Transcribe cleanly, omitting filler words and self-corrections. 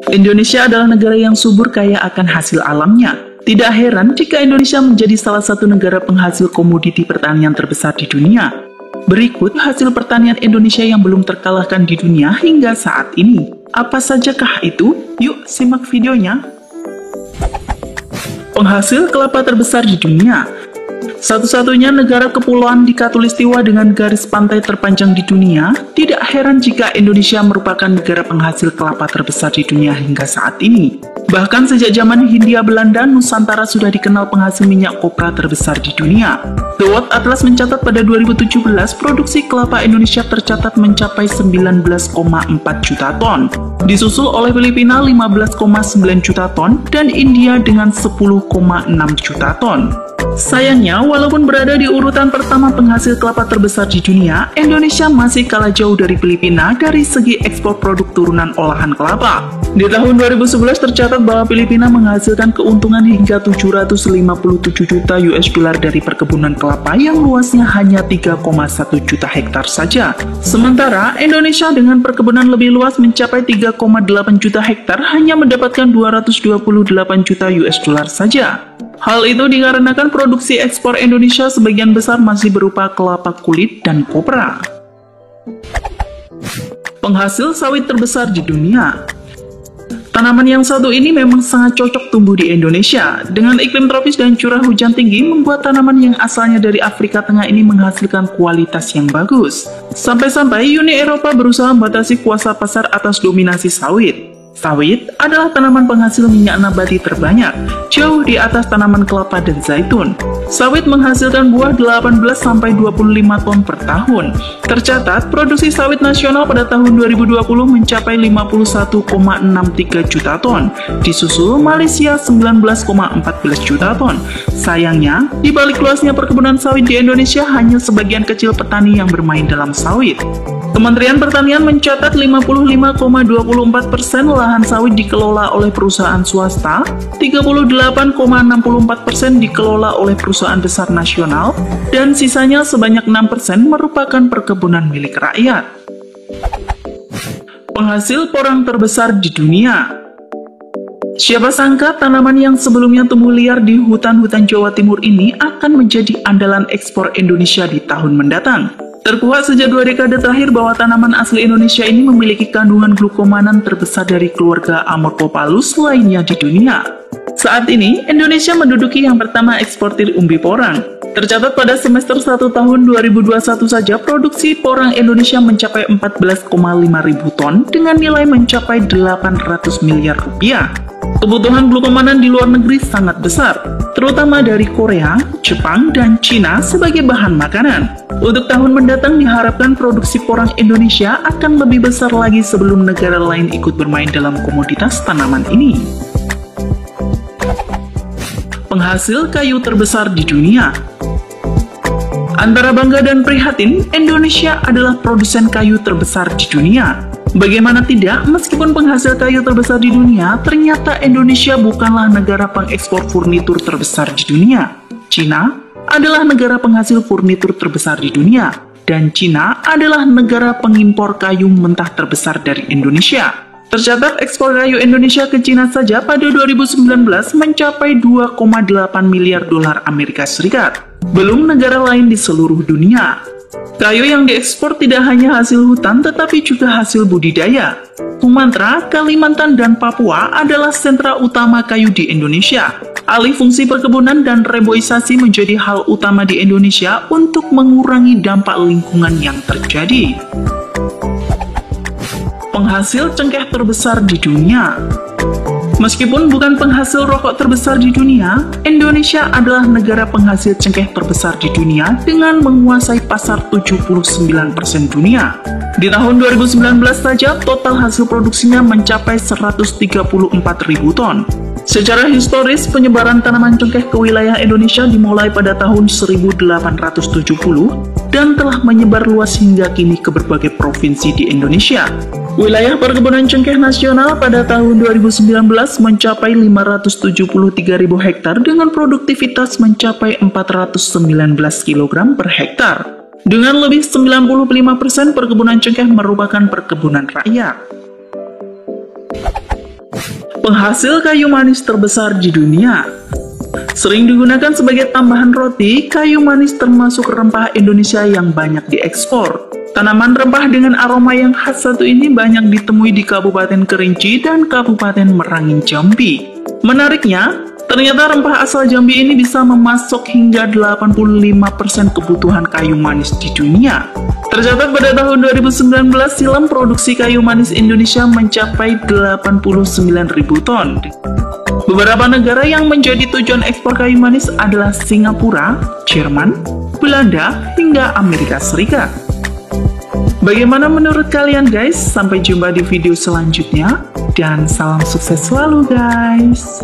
Indonesia adalah negara yang subur kaya akan hasil alamnya. Tidak heran jika Indonesia menjadi salah satu negara penghasil komoditi pertanian terbesar di dunia. Berikut hasil pertanian Indonesia yang belum terkalahkan di dunia hingga saat ini. Apa sajakah itu? Yuk simak videonya. Penghasil kelapa terbesar di dunia. Satu-satunya negara kepulauan di Khatulistiwa dengan garis pantai terpanjang di dunia, tidak heran jika Indonesia merupakan negara penghasil kelapa terbesar di dunia hingga saat ini. Bahkan sejak zaman Hindia Belanda, Nusantara sudah dikenal penghasil minyak kopra terbesar di dunia. The World Atlas mencatat pada 2017, produksi kelapa Indonesia tercatat mencapai 19,4 juta ton. Disusul oleh Filipina 15,9 juta ton dan India dengan 10,6 juta ton. Sayangnya, walaupun berada di urutan pertama penghasil kelapa terbesar di dunia, Indonesia masih kalah jauh dari Filipina dari segi ekspor produk turunan olahan kelapa. Di tahun 2011 tercatat bahwa Filipina menghasilkan keuntungan hingga 757 juta US dollar dari perkebunan kelapa yang luasnya hanya 3,1 juta hektar saja. Sementara, Indonesia dengan perkebunan lebih luas mencapai 3,8 juta hektar hanya mendapatkan 228 juta US dollar saja. Hal itu dikarenakan produksi ekspor Indonesia sebagian besar masih berupa kelapa kulit dan kopra. Penghasil sawit terbesar di dunia. Tanaman yang satu ini memang sangat cocok tumbuh di Indonesia. Dengan iklim tropis dan curah hujan tinggi, membuat tanaman yang asalnya dari Afrika Tengah ini menghasilkan kualitas yang bagus. Sampai-sampai Uni Eropa berusaha membatasi kuasa pasar atas dominasi sawit. Sawit adalah tanaman penghasil minyak nabati terbanyak, jauh di atas tanaman kelapa dan zaitun. Sawit menghasilkan buah 18-25 ton per tahun. Tercatat, produksi sawit nasional pada tahun 2020 mencapai 51,63 juta ton, disusul Malaysia 19,14 juta ton. Sayangnya, di balik luasnya perkebunan sawit di Indonesia, hanya sebagian kecil petani yang bermain dalam sawit. Kementerian Pertanian mencatat 55,24% lahan sawit dikelola oleh perusahaan swasta, 38,64% dikelola oleh perusahaan besar nasional, dan sisanya sebanyak 6% merupakan perkebunan milik rakyat. Penghasil porang terbesar di dunia. Siapa sangka tanaman yang sebelumnya tumbuh liar di hutan-hutan Jawa Timur ini akan menjadi andalan ekspor Indonesia di tahun mendatang. Terkuat sejak 2 dekade terakhir bahwa tanaman asli Indonesia ini memiliki kandungan glukomanan terbesar dari keluarga Amorphopalus lainnya di dunia. Saat ini, Indonesia menduduki yang pertama eksportir umbi porang. Tercatat pada semester 1 tahun 2021 saja, produksi porang Indonesia mencapai 14,5 ribu ton dengan nilai mencapai 800 miliar rupiah. Kebutuhan glukomanan di luar negeri sangat besar, terutama dari Korea, Jepang, dan Cina sebagai bahan makanan. Untuk tahun mendatang diharapkan produksi porang Indonesia akan lebih besar lagi sebelum negara lain ikut bermain dalam komoditas tanaman ini. Penghasil kayu terbesar di dunia. Antara bangga dan prihatin, Indonesia adalah produsen kayu terbesar di dunia. Bagaimana tidak, meskipun penghasil kayu terbesar di dunia, ternyata Indonesia bukanlah negara pengekspor furnitur terbesar di dunia. Cina adalah negara penghasil furnitur terbesar di dunia, dan Cina adalah negara pengimpor kayu mentah terbesar dari Indonesia. Tercatat ekspor kayu Indonesia ke Cina saja pada 2019 mencapai 2,8 miliar dolar Amerika Serikat. Belum negara lain di seluruh dunia. Kayu yang diekspor tidak hanya hasil hutan tetapi juga hasil budidaya. Sumatera, Kalimantan, dan Papua adalah sentra utama kayu di Indonesia. Alih fungsi perkebunan dan reboisasi menjadi hal utama di Indonesia untuk mengurangi dampak lingkungan yang terjadi. Penghasil cengkeh terbesar di dunia. Meskipun bukan penghasil rokok terbesar di dunia, Indonesia adalah negara penghasil cengkeh terbesar di dunia dengan menguasai pasar 79% dunia. Di tahun 2019 saja, total hasil produksinya mencapai 134.000 ton. Secara historis, penyebaran tanaman cengkeh ke wilayah Indonesia dimulai pada tahun 1870 dan telah menyebar luas hingga kini ke berbagai provinsi di Indonesia. Wilayah perkebunan cengkeh nasional pada tahun 2019 mencapai 573.000 hektar dengan produktivitas mencapai 419 kg per hektar. Dengan lebih 95% perkebunan cengkeh merupakan perkebunan rakyat. Penghasil kayu manis terbesar di dunia. Sering digunakan sebagai tambahan roti, kayu manis termasuk rempah Indonesia yang banyak diekspor. Tanaman rempah dengan aroma yang khas satu ini banyak ditemui di Kabupaten Kerinci dan Kabupaten Merangin, Jambi. Menariknya, ternyata rempah asal Jambi ini bisa memasok hingga 85% kebutuhan kayu manis di dunia. Tercatat pada tahun 2019 silam produksi kayu manis Indonesia mencapai 89.000 ton. Beberapa negara yang menjadi tujuan ekspor kayu manis adalah Singapura, Jerman, Belanda, hingga Amerika Serikat. Bagaimana menurut kalian guys? Sampai jumpa di video selanjutnya dan salam sukses selalu guys.